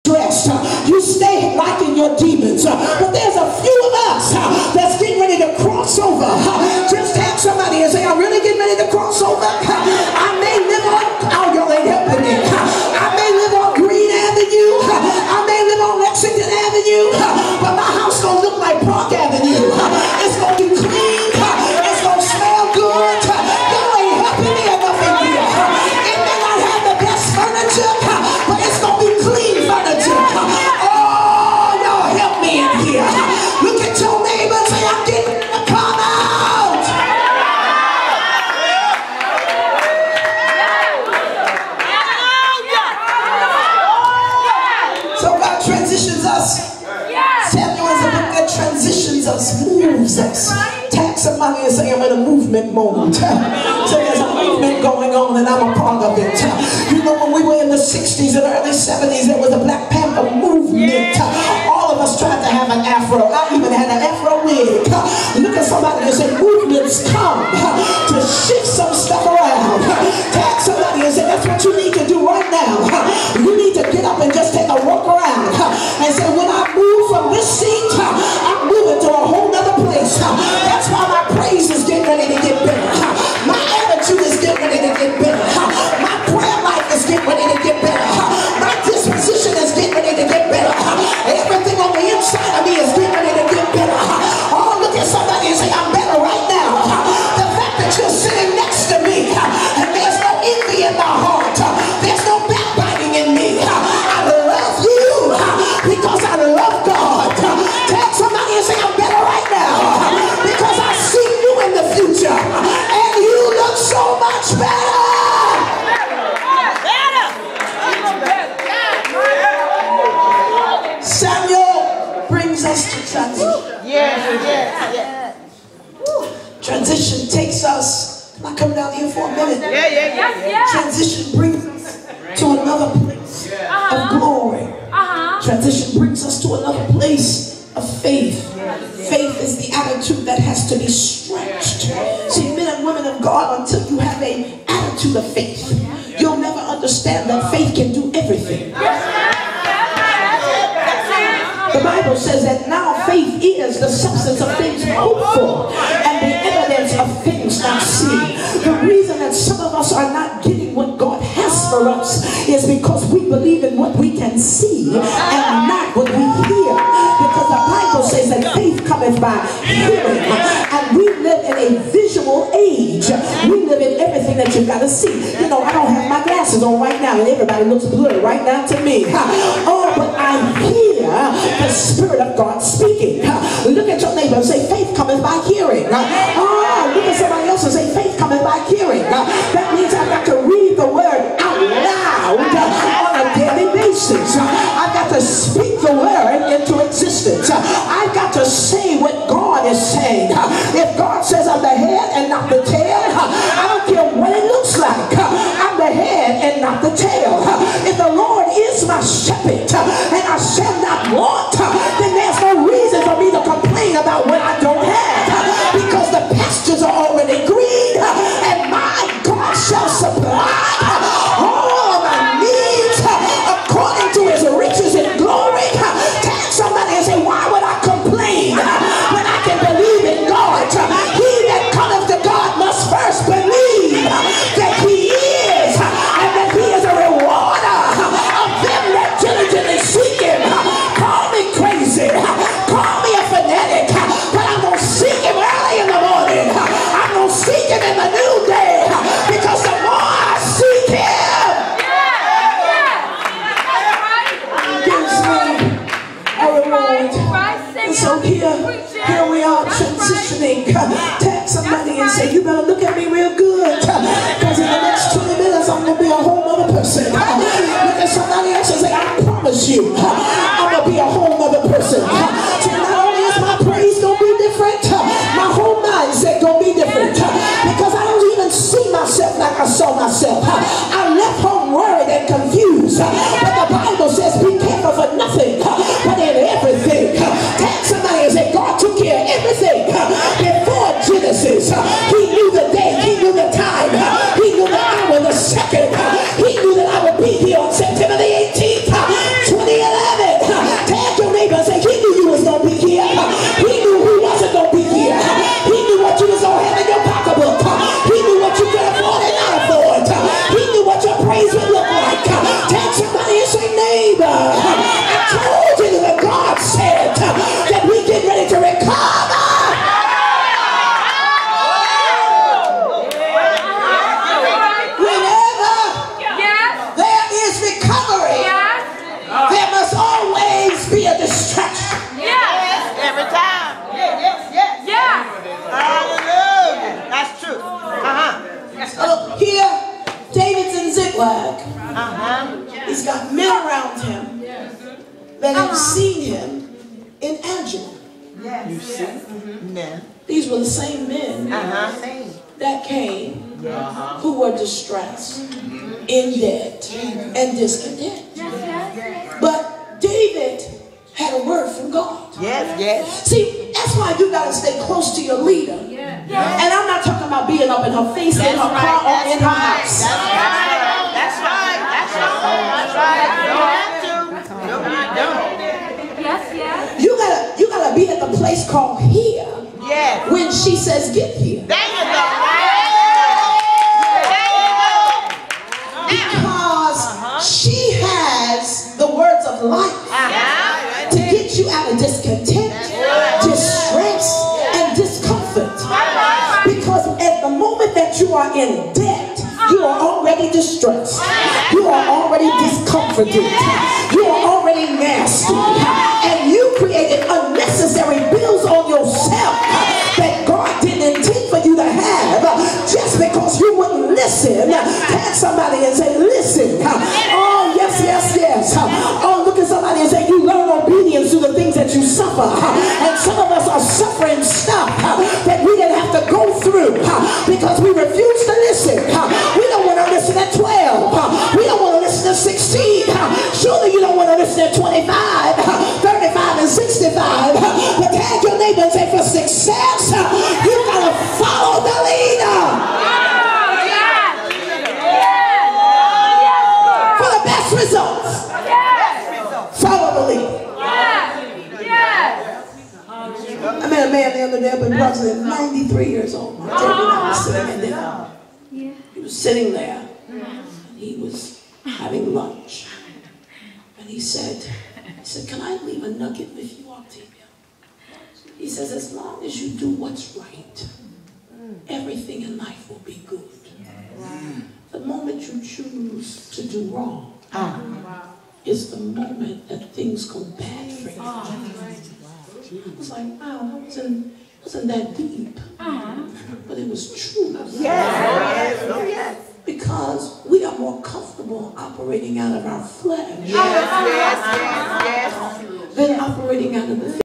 dressed. You stay liking your demons. But there's a few of us that's getting ready to cross over. Just tell somebody and say, I'm really getting ready to cross over. I may live on, oh, y'all ain't helping me. I may live on Green Avenue. I may live on Lexington Avenue. But my house gonna look like Park Avenue. It's gonna be clean. It's gonna smell good. Y'all ain't helping me enough in here. It may not have the best furniture, but it's gonna be clean furniture. Oh, y'all help me in here. Look at your neighbor and say, I'm getting to come out. So God transitions us. Samuel is a book that transitions us, moves us. Tag somebody and say, I'm in a movement mode. So there's a movement going on and I'm a part of it. You know, when we were in the 60s and early 70s, there was a Black Panther movement. All of us tried to have an afro. I even had an afro wig. Look at somebody and say, movements come to shift some stuff around. Tag somebody and say, that's what you need to do right now. You need to get up and just take a walk around and say, when I move from this seat, I'm moving to a whole nother place. That's why my praise is getting ready to get better. My attitude is getting ready to get better. My prayer life is getting ready to get better. My disposition is getting ready to get better. Everything on the inside of me is getting ready to get better. Oh, look at somebody and say, I'm better right now. The fact that you're sitting next to me and there's no envy in my heart. There's no backbiting in me. I love you because I love God. Tell somebody and say, I'm better right now because I see you in the future and you look so much better. Samuel brings us to transition. Yes. Transition takes us. Can I come down here for a minute? Yeah. Transition brings us to another place of glory. Transition brings us to another place of faith. Faith is the attitude that has to be stretched. See, men and women of God, until you have an attitude of faith, you'll never understand that faith can do everything. The Bible says that now faith is the substance of things hoped for and the evidence of things not seen. The reason that some of us are not getting what God has for us is because we believe in what we can see and not what we hear. Because the Bible says that faith cometh by hearing, and we live in a visual age. We live in everything that you've got to see. You know, I don't have my glasses on right now and everybody looks blurry right now to me. Oh, but I hear the Spirit of God speaking. Look at your neighbor and say, faith cometh by hearing. Oh, look at somebody else and say, faith cometh by hearing. That means I've got to read the word out loud on a daily basis. I've got to speak the word into existence. I've got to say what God is saying. If God says I'm the head and not the tail, I don't care what it looks like. I'm the head and not the tail. If the Lord is my shepherd and I shall not want, then there's no reason for me to complain about what I don't have, because the pastures are already green and my God shall supply all of my needs according to his riches and glory. Tell somebody and say, why would I complain when I can believe in God? He that cometh to God must first believe that he is, and that he is a rewarder of them that diligently seek him. Call me crazy, call me a fanatic, but I'm going to seek him early in the morning. I'm going to seek him in the noonday, because the more I seek him, gives me a reward. And so here we are transitioning. Tag somebody and say, you better look at me real good, because in the next 20 minutes I'm going to be a whole other person. Look at somebody else and say, I promise you, I'm going to be a whole other person. So not only is my praise going to be different, my whole mindset going to be different, because I don't even see myself like I saw myself. I left home worried and confused, but the Bible says be careful for nothing, but in everything. Tag somebody and say, God took care of everything before Genesis. He knew the day, he knew the time, he knew the hour, the second. He knew that I would be here on September the 18th, 2011. neighbor, I told you that God said that we get ready to recover. Whenever there is recovery, there must always be a distraction. Every time. Yes. Hallelujah. That's true. So here, David's in Ziklag. He's got men around him that have seen him in Angela. You see? These were the same men that came who were distressed, in debt, and discontent. But David had a word from God. Yes. See, that's why you got to stay close to your leader. And I'm not talking about being up in her face, in her car, or in her house. That's right. You gotta be at the place called here. Yes. When she says get here. There you go. Because she has the words of life to get you out of discontent, distress, and discomfort. Because at the moment that you are in debt, you are already distressed. You are already discomforted. You are already nasty. And you created unnecessary bills on yourself that God didn't intend for you to have just because you wouldn't listen. Tell somebody and say, listen. Oh, yes. Oh, look at somebody and say, you learn obedience through the things that you suffer. And some of us are suffering stuff that we didn't have to go through because we refuse to listen. We don't want to listen at 12. We don't want to listen at 16. Surely you don't want to listen at 25, 35, and 65. But tag your neighbor and say, for success, you got to follow the leader. For the best results, follow the leader. I met a man the other day up in Brooklyn, 93 years old. He was sitting there. He was having lunch. And he said, can I leave a nugget with you, Octavia? He says, as long as you do what's right, everything in life will be good. The moment you choose to do wrong is the moment that things go bad for you. I was like, wow, that wasn't that deep. But it was true. Because we are more comfortable operating out of our flesh than operating out of the